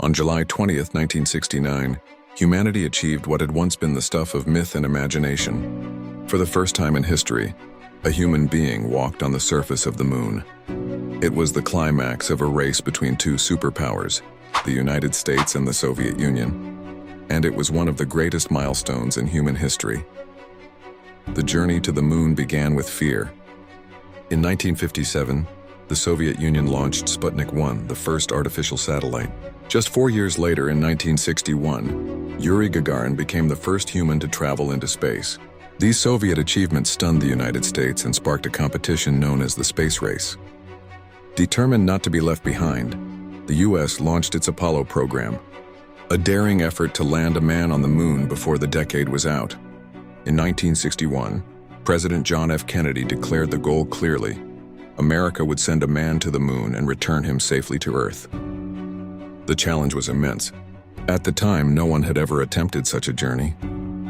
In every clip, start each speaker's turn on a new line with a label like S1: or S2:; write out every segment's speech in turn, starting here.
S1: On July 20th, 1969, humanity achieved what had once been the stuff of myth and imagination. For the first time in history, a human being walked on the surface of the moon. It was the climax of a race between two superpowers, the United States and the Soviet Union, and it was one of the greatest milestones in human history. The journey to the moon began with fear. In 1957, the Soviet Union launched Sputnik 1, the first artificial satellite. Just 4 years later, in 1961, Yuri Gagarin became the first human to travel into space. These Soviet achievements stunned the United States and sparked a competition known as the space race. Determined not to be left behind, the U.S. launched its Apollo program, a daring effort to land a man on the moon before the decade was out. In 1961, President John F. Kennedy declared the goal clearly: America would send a man to the moon and return him safely to Earth. The challenge was immense. At the time, no one had ever attempted such a journey.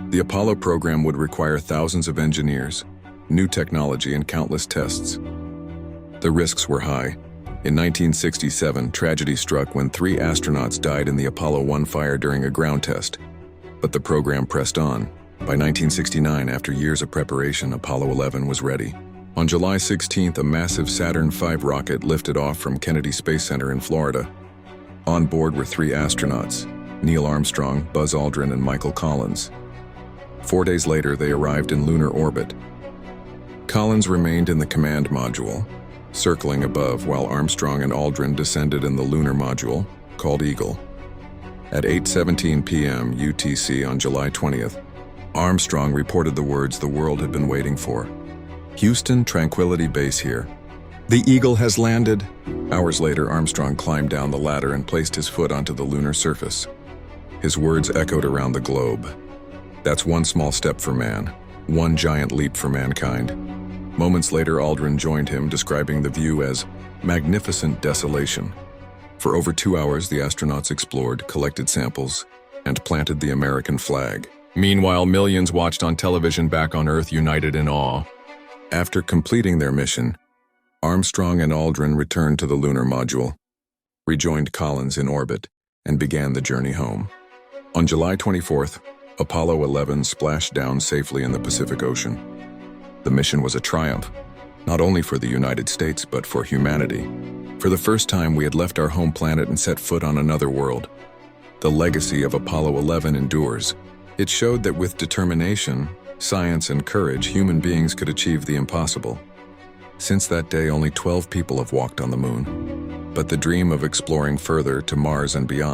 S1: The Apollo program would require thousands of engineers, new technology, and countless tests. The risks were high. In 1967, tragedy struck when 3 astronauts died in the Apollo 1 fire during a ground test. But the program pressed on. By 1969, after years of preparation, Apollo 11 was ready. On July 16th, a massive Saturn V rocket lifted off from Kennedy Space Center in Florida. On board were 3 astronauts, Neil Armstrong, Buzz Aldrin, and Michael Collins. 4 days later, they arrived in lunar orbit. Collins remained in the command module, circling above, while Armstrong and Aldrin descended in the lunar module, called Eagle. At 8:17 p.m. UTC on July 20th, Armstrong reported the words the world had been waiting for. "Houston, Tranquility Base here. The Eagle has landed." Hours later, Armstrong climbed down the ladder and placed his foot onto the lunar surface. His words echoed around the globe. "That's one small step for man, one giant leap for mankind." Moments later, Aldrin joined him, describing the view as magnificent desolation. For over 2 hours, the astronauts explored, collected samples, and planted the American flag. Meanwhile, millions watched on television back on Earth, united in awe. After completing their mission, Armstrong and Aldrin returned to the lunar module, rejoined Collins in orbit, and began the journey home. On July 24th, Apollo 11 splashed down safely in the Pacific Ocean. The mission was a triumph, not only for the United States, but for humanity. For the first time, we had left our home planet and set foot on another world. The legacy of Apollo 11 endures. It showed that with determination, science, and courage, human beings could achieve the impossible. Since that day, only 12 people have walked on the moon. But the dream of exploring further to Mars and beyond